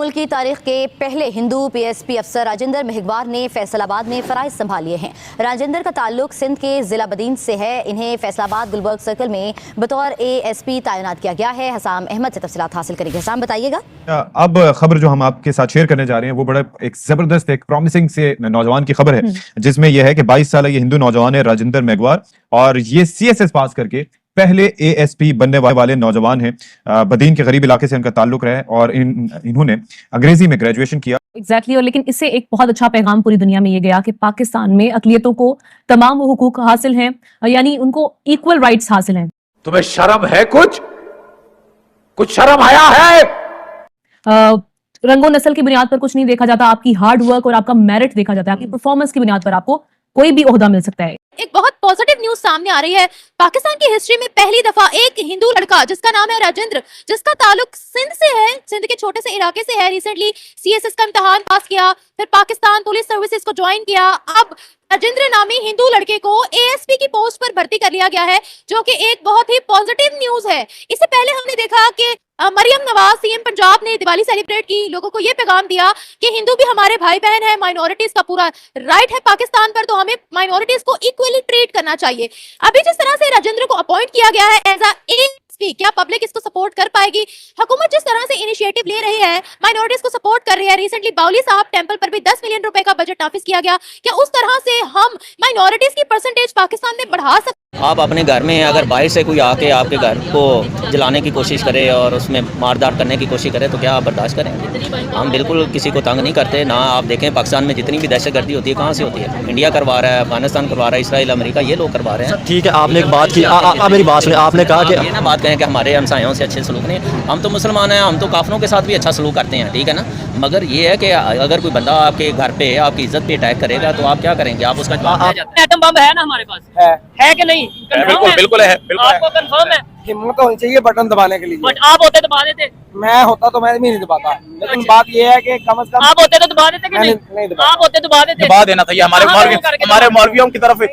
मुल्क की तारीख के पहले हिंदू पीएसपी अफसर राजेंद्र मेहगवार ने फैसलाबाद में फराइज संभाल लिए हैं। राजेंद्र का ताल्लुक सिंध के जिला बदीन से है। इन्हें फैसलाबाद गुलबर्ग सर्कल में बतौर एएसपी तैनात किया गया है। हसाम अहमद से तफसीलात हासिल करेंगे। हसाम, बताइएगा। अब खबर जो हम आपके साथ शेयर करने जा रहे हैं वो बड़ा एक जबरदस्त, एक प्रॉमिसिंग से नौजवान की खबर है, जिसमें यह है कि 22 साल ये हिंदू नौजवान है राजेंद्र मेहगवार, और ये सीएसएस पास करके पहले एएसपी बनने वाले नौजवान हैं। बदीन के गरीब इलाके से इनका ताल्लुक रहा है और इन्होंने अंग्रेजी में ग्रेजुएशन किया। एग्जैक्टली और लेकिन इससे एक बहुत अच्छा पैगाम पूरी दुनिया में ये गया कि पाकिस्तान में अकलियतों को तमाम वो हुकूक हासिल हैं, यानी उनको इक्वल राइट्स हासिल हैं। तुम्हें शर्म है? कुछ शर्म आया है? रंगो नस्ल की बुनियाद पर कुछ नहीं देखा जाता, आपकी हार्ड वर्क और आपका मेरिट देखा जाता है। आपकी परफॉर्मेंस की बुनियाद पर आपको कोई भी ओहदा मिल सकता है। एक बहुत पॉजिटिव न्यूज सामने आ रही है। पाकिस्तान की हिस्ट्री में पहली दफा एक हिंदू लड़का जिसका नाम है राजेंद्र, जिसका ताल्लुक सिंध से है, सिंध के छोटे से इलाके से है, रिसेंटली सीएसएस का इम्तिहान पास किया, फिर पाकिस्तान पुलिस सर्विसेज को ज्वाइन किया। अब राजेंद्र नामी हिंदू लड़के को एएसपी की पोस्ट पर भर्ती कर लिया गया है, जो कि एक बहुत ही पॉजिटिव न्यूज है। इससे पहले हमने देखा कि मरियम नवाज सीएम पंजाब ने दिवाली सेलिब्रेट की, लोगों को ये पैगाम दिया कि हिंदू भी हमारे भाई बहन है, माइनॉरिटीज का पूरा राइट है पाकिस्तान पर, तो हमें माइनॉरिटीज को इक्वली ट्रीट करना चाहिए। अभी जिस तरह से राजेंद्र को अपॉइंट किया गया है एज एएसपी, क्या पब्लिक इसको सपोर्ट कर पाएगी? हुकूमत जिस तरह से इनिशिएटिव ले रही है, माइनॉरिटीज को सपोर्ट कर रही है, रिसेंटली बाउली साहब टेंपल पर भी 10 मिलियन रुपए का बजट नाफिज किया गया, क्या उस तरह से हम माइनॉरिटीज की परसेंटेज पाकिस्तान में बढ़ा सकते? आप अपने घर में हैं, अगर बाहर से कोई आके आपके घर को जलाने की कोशिश करे और उसमें मारदार करने की कोशिश करे तो क्या आप बर्दाश्त करेंगे? हम बिल्कुल किसी को तंग नहीं करते ना। आप देखें पाकिस्तान में जितनी भी दहशतगर्दी होती है कहाँ से होती है? इंडिया करवा रहा है, अफगानिस्तान करवा रहा है, इसराइल अमेरिका ये लोग करवा रहे हैं। ठीक है, आपने एक बात की, मेरी बात सुनिए। आपने कहा कि ये ना बात कहें कि हमारे हमसायों से अच्छे सलूक नहीं। हम तो मुसलमान हैं, हम तो काफिरों के साथ भी अच्छा सलूक करते हैं, ठीक है ना। मगर ये है कि अगर कोई बंदा आपके घर पे आपकी इज्जत पे अटैक करेगा तो आप क्या करेंगे? आप उसका एटम बम है ना हमारे पास, है कि नहीं? बिल्कुल है। आपको कंफर्म है? हिम्मत होनी चाहिए बटन दबाने के लिए। बट आप होते दबा देते। मैं होता तो मैं भी नहीं दबाता, लेकिन बात ये है कि कम से कम आप होते तो दबा देते कि नहीं दबाता। आप होते दबा देते। दबा देना था ये हमारे मौलवियों की तरफ।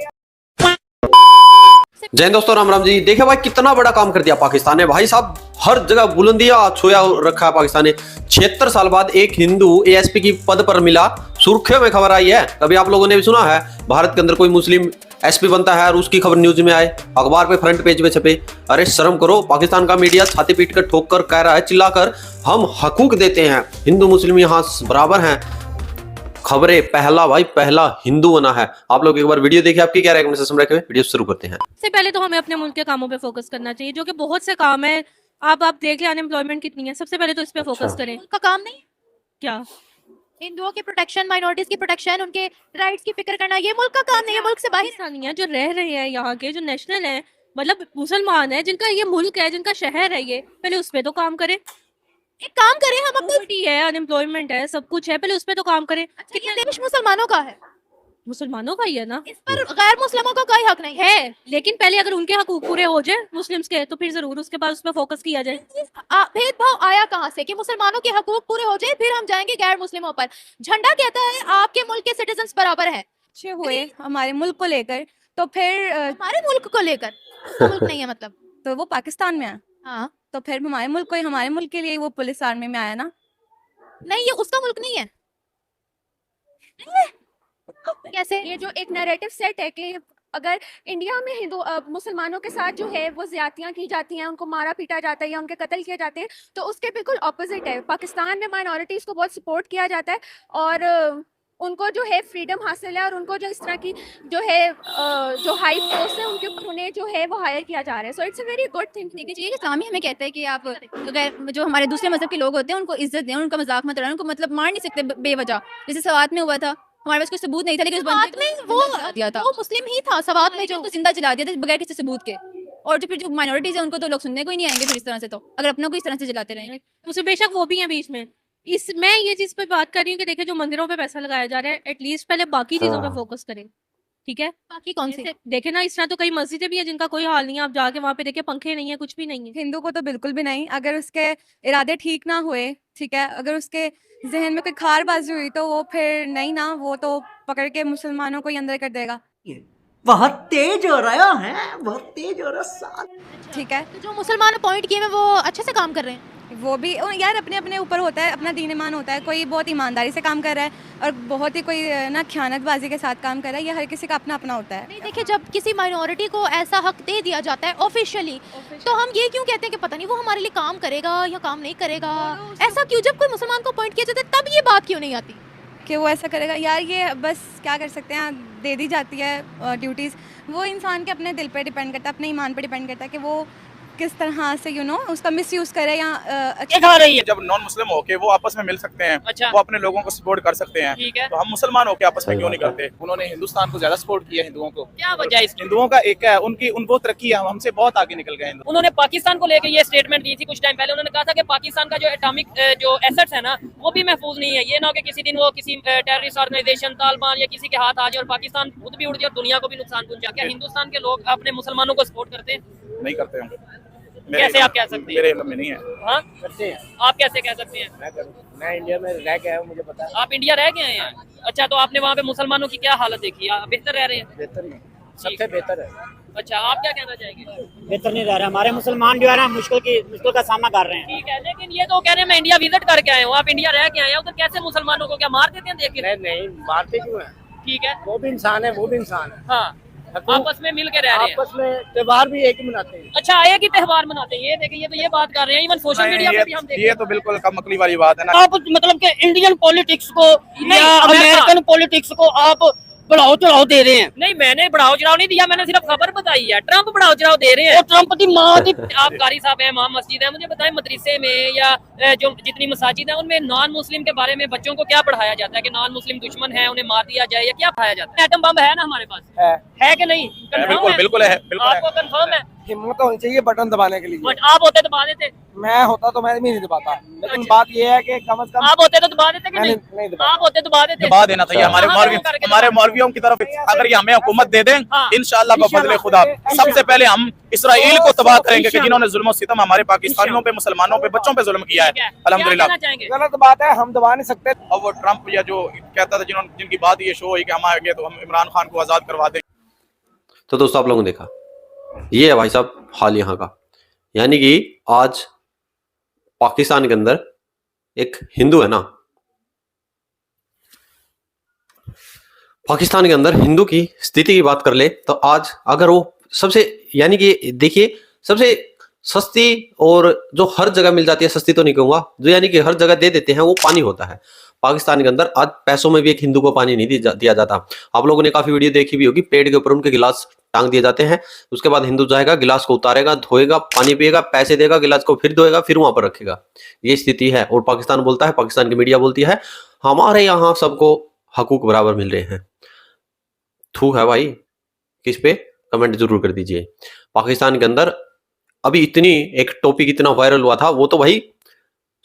जय हिंद दोस्तों, राम राम जी। देखिए भाई कितना बड़ा काम कर दिया पाकिस्तान ने। भाई साहब हर जगह बुलंदियां छुया रखा है पाकिस्तान ने। 76 साल बाद एक हिंदू एएसपी की पद पर मिला, सुर्खियों में खबर आई है। कभी आप लोगों ने भी सुना है भारत के अंदर कोई मुस्लिम एसपी बनता है और उसकी खबर न्यूज में आए, अखबार पे फ्रंट पेज पे छपे? अरे शर्म करो। पाकिस्तान का मीडिया छाती पीट कर ठोक कर कह रहा है, चिल्लाकर, हम हकूक देते हैं, हिंदू मुस्लिम यहाँ बराबर हैं। खबरें पहला हिंदू बना है। आप लोग एक बार वीडियो देखिए, आपकी क्या राय है? वीडियो शुरू करते हैं। सबसे पहले तो हमें अपने मुल्क के कामों पे फोकस करना चाहिए, जो कि बहुत से काम है। आप देख लें अनएम्प्लॉयमेंट कितनी है, सबसे पहले तो इस पे फोकस करें। का काम नहीं क्या हिंदुओं के प्रोटेक्शन, माइनॉरिटीज की प्रोटेक्शन, उनके राइट्स की फिक्र करना, ये मुल्क का काम नहीं है। मुल्क से बाहर पाकिस्तानी है जो रह रहे हैं यहाँ के, जो नेशनल है, मतलब मुसलमान है, जिनका ये मुल्क है, जिनका शहर है ये, पहले उस पे तो काम करें। एक काम करें, हम अपनी है, अनएम्प्लॉयमेंट है, सब कुछ है, पहले उस पे तो काम करें। कितने देश मुसलमानों का है? मुसलमानों का ही है ना, इस पर गैर मुस्लिमों का कोई हक नहीं है। लेकिन पहले अगर उनके हकूक पूरे हो जाए मुस्लिम्स के, तो फिर जरूर उसके बाद उस पर फोकस किया जाए। भेदभाव आया कहाँ से कि मुसलमानों के हकूक पूरे हो जाए फिर हम जाएंगे गैर मुस्लिमों पर? झंडा कहता है आपके मुल्क के सिटीजन्स बराबर हैं। अच्छे हुए हमारे मुल्क को लेकर, तो फिर हमारे मुल्क को लेकर मुल्क नहीं है मतलब, तो वो पाकिस्तान में है। हाँ, तो फिर हमारे मुल्क को, हमारे मुल्क के लिए वो पुलिस आर्मी में आया ना। नहीं, ये उसका मुल्क नहीं है। कैसे? ये जो एक नैरेटिव सेट है कि अगर इंडिया में हिंदू मुसलमानों के साथ जो है वो ज्यादतियां की जाती हैं, उनको मारा पीटा जाता है या उनके कत्ल किए जाते हैं, तो उसके बिल्कुल ऑपोजिट है। पाकिस्तान में माइनॉरिटीज को बहुत सपोर्ट किया जाता है और उनको जो है फ्रीडम हासिल है, और उनको जो इस तरह की जो है जो हाई पोस्ट है उनके ऊपर उन्हें जो है वो हायर किया जा रहा है। So it's a very good thing. देखिए इस्लामी हमें कहता है कि आप जो हमारे दूसरे मजहब के लोग होते हैं उनको इज्जत दें, उनका मजाक मत उड़ाएं, उनको मतलब मार नहीं सकते बेवजह। जैसे सवात में हुआ था, हमारे पास कोई सबूत नहीं था, लेकिन सवात में वो दिया था, वो मुस्लिम ही था सवात में, जो जिंदा जला दिया था बगैर किसी सबूत के। और जो फिर जो माइनॉरिटीज है उनको तो लोग सुनने को ही नहीं आएंगे फिर इस तरह से, तो अगर अपनों को इस तरह से जलाते रहेंगे। मुझे बेशक वो भी है बीच में। मैं ये चीज पे बात कर रही हूँ कि देखिए जो मंदिरों पे पैसा लगाया जा रहा है, एटलीस्ट पहले बाकी चीजों पे फोकस करें, ठीक है? बाकी कौन सी देखे ना, इस तरह तो कई मस्जिदें भी है जिनका कोई हाल नहीं है। आप जाके वहाँ पे देखिए पंखे नहीं है, कुछ भी नहीं है। हिंदू को तो बिल्कुल भी नहीं। अगर उसके इरादे ठीक ना हुए, ठीक है, अगर उसके जहन में कोई खारबाजी हुई तो वो फिर नहीं ना, वो तो पकड़ के मुसलमानों को ही अंदर कर देगा। बहुत तेज हो रहा है, बहुत तेज हो रहा। ठीक है, तो जो मुसलमान अपॉइंट किए हैं वो अच्छे से काम कर रहे हैं। वो भी यार अपने अपने ऊपर होता है, अपना दीन ईमान होता है। कोई बहुत ईमानदारी से काम कर रहा है और बहुत ही कोई ना खयानतबाजी के साथ काम कर रहा है। ये हर किसी का अपना अपना होता है। नहीं देखिए, जब किसी माइनॉरिटी को ऐसा हक दे दिया जाता है ऑफिशियली, तो हम ये क्यों कहते हैं कि पता नहीं वो हमारे लिए काम करेगा या काम नहीं करेगा। ऐसा क्यों, जब कोई मुसलमान को अपॉइंट किया जाता है तब ये बात क्यों नहीं आती कि वो ऐसा करेगा? यार ये बस क्या कर सकते हैं, दे दी जाती है ड्यूटीज़। वो इंसान के अपने दिल पे डिपेंड करता है, अपने ईमान पे डिपेंड करता है कि वो किस तरह से उसका मिसयूज करे या अच्छा खा रही है। जब नॉन मुस्लिम होके वो आपस में मिल सकते हैं, अच्छा। वो अपने लोगों को सपोर्ट कर सकते हैं, ठीक है। तो हम मुसलमान होके आपस में क्यों नहीं करते? उन्होंने हिंदुस्तान को ज्यादा सपोर्ट किया हिंदुओं को। क्या वजह इसकी? हिंदुओं का एक है, उनकी वो तरक्की है, हमसे बहुत आगे निकल गए। उन्होंने पाकिस्तान को लेकर ये स्टेटमेंट दी थी कुछ टाइम पहले। उन्होंने कहा था कि पाकिस्तान का जो एटॉमिक जो एसेट्स है ना, वो भी महफूज नहीं है। ये ना हो कि किसी दिन वो किसी टेररिस्ट ऑर्गेनाइजेशन तालिबान या किसी के हाथ आ जाए और पाकिस्तान खुद भी उड़ जाए और दुनिया को भी नुकसान पहुंचा। क्या हिंदुस्तान के लोग अपने मुसलमानों को सपोर्ट करते हैं? नहीं करते हम। कैसे आप कह सकते हैं? मेरे इल्म में नहीं है। हाँ करते हैं। आप कैसे कह सकते हैं? मैं इंडिया में रह के आया हूँ, मुझे पता है। आप इंडिया रह गए हैं? अच्छा, तो आपने वहाँ पे मुसलमानों की क्या हालत देखी? आप बेहतर रह रहे हैं? बेहतर नहीं, सबसे बेहतर है। अच्छा, आप क्या कहना चाहेंगे? बेहतर नहीं रह रहा, हमारे मुसलमान जो है ना मुश्किल का सामना कर रहे हैं। ठीक है, लेकिन ये तो कह रहे हैं मैं इंडिया विजिट करके आया हूँ। आप इंडिया रह के आए हैं, उधर कैसे मुसलमानों को क्या मार देते हैं? देखिए नहीं मारते क्यों है? ठीक है, वो भी इंसान है, वो भी इंसान है। हाँ, आपस में मिल के रह रहे हैं। आपस में त्योहार भी एक ही मनाते हैं। अच्छा, एक ही त्योहार मनाते हैं। ये देखिए, ये तो ये बात कर रहे हैं। इवन सोशल मीडिया पे भी हम देख रहे ये तो बिल्कुल कमकली वाली बात है ना। हैं। आप मतलब कि इंडियन पॉलिटिक्स को या अमेरिकन पॉलिटिक्स को आप बढ़ाओ चढ़ाओ दे रहे हैं। नहीं, मैंने बढ़ाओ चढ़ाओ नहीं दिया, मैंने सिर्फ खबर बताई है। ट्रम्प बढ़ाओ चढ़ाओ दे रहे हैं। ट्रम्प की माँ आप कारी साहब है, इमाम मस्जिद है, मुझे बताएं मदरसे में या जो जितनी मसाजिद है उनमें नॉन मुस्लिम के बारे में बच्चों को क्या पढ़ाया जाता है कि नॉन मुस्लिम दुश्मन है, उन्हें मार दिया जाए, या क्या पढ़ाया जाता है? एटम बम है ना हमारे पास? है कि नहीं? बिल्कुल बिल्कुल है, बिल्कुल आपको कंफर्म है? हिम्मत होनी चाहिए बटन दबाने के लिए। बट आप होते तो दबा देते। मैं होता तो मैं भी नहीं दबाता, लेकिन बात ये है कि कम से कम आप होते तो दबा देते कि नहीं? आप होते तो दबा देते। दबा देना चाहिए। हमारे मौलवियों की तरफ अगर ये हमें हुकूमत दे दें, इंशाअल्लाह बफज़ल खुदा सबसे पहले हम इसराइल को तबाह करेंगे कि जिन्होंने जुल्म सितम हमारे पाकिस्तानियों पे, मुसलमानों पे, बच्चों पे जुल्म किया है। अल्हम्दुलिल्लाह। गलत बात है, हम दबा नहीं सकते। और वो ट्रम्प या जो कहता था, जिनकी बात ये शो हुई कि हम आएंगे तो हम इमरान खान को आजाद करवा दें। तो दोस्तों आप लोगों ने देखा, ये है भाई साहब हाल यहाँ का। यानी कि आज पाकिस्तान के अंदर एक हिंदू है ना, पाकिस्तान के अंदर हिंदू की स्थिति की बात कर ले तो आज अगर वो सबसे, यानी कि देखिए, सबसे सस्ती और जो हर जगह मिल जाती है, सस्ती तो नहीं कहूंगा, जो यानी कि हर जगह दे देते हैं, वो पानी होता है। पाकिस्तान के अंदर आज पैसों में भी एक हिंदू को पानी नहीं दिया जाता। आप लोगों ने काफी वीडियो देखी भी होगी, पेड़ के ऊपर उनके गिलास टांग दिए जाते हैं। उसके बाद हिंदू जाएगा, गिलास को उतारेगा, धोएगा, पानी पिएगा, पैसे देगा, गिलास को फिर धोएगा, फिर वहां पर रखेगा। ये स्थिति है। और पाकिस्तान बोलता है, पाकिस्तान की मीडिया बोलती है हमारे यहाँ सबको हकूक बराबर मिल रहे हैं। थूक है भाई, किस पे? कमेंट जरूर कर दीजिए। पाकिस्तान के अंदर अभी इतनी एक टॉपिक इतना वायरल हुआ था, वो तो भाई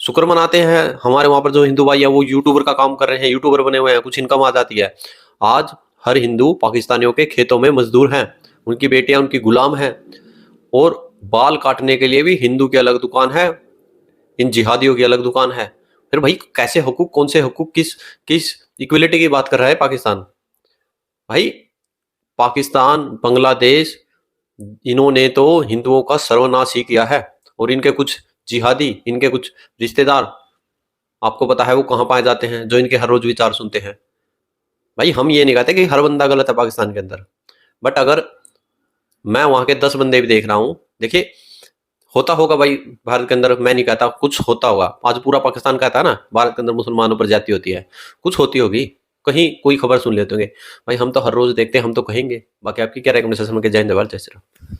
शुक्र मनाते हैं हमारे वहां पर जो हिंदू भाई है वो यूट्यूबर का काम कर रहे हैं, यूट्यूबर बने हुए हैं, कुछ इनकम आ जाती है। आज हर हिंदू पाकिस्तानियों के खेतों में मजदूर हैं, उनकी बेटियां उनकी गुलाम हैं, और बाल काटने के लिए भी हिंदू की अलग दुकान है, इन जिहादियों की अलग दुकान है। फिर भाई कैसे हकूक, कौन से हकूक, किस इक्वलिटी की बात कर रहा है पाकिस्तान? भाई पाकिस्तान, बांग्लादेश, इन्होंने तो हिंदुओं का सर्वनाश ही किया है। और इनके कुछ जिहादी, इनके कुछ रिश्तेदार, आपको पता है वो कहाँ पाए जाते हैं, जो इनके हर रोज विचार सुनते हैं। भाई हम ये नहीं कहते कि हर बंदा गलत है पाकिस्तान के अंदर, बट अगर मैं वहां के 10 बंदे भी देख रहा हूं, देखिए होता होगा भाई भारत के अंदर, मैं नहीं कहता, कुछ होता होगा। आज पूरा पाकिस्तान कहता है ना भारत के अंदर मुसलमानों पर जाती होती है, कुछ होती होगी, कहीं कोई खबर सुन लेते होंगे। भाई हम तो हर रोज देखते हैं, हम तो कहेंगे। बाकी आपकी क्या रिकमेंडेशन है? जय हिंद, जय श्री राम।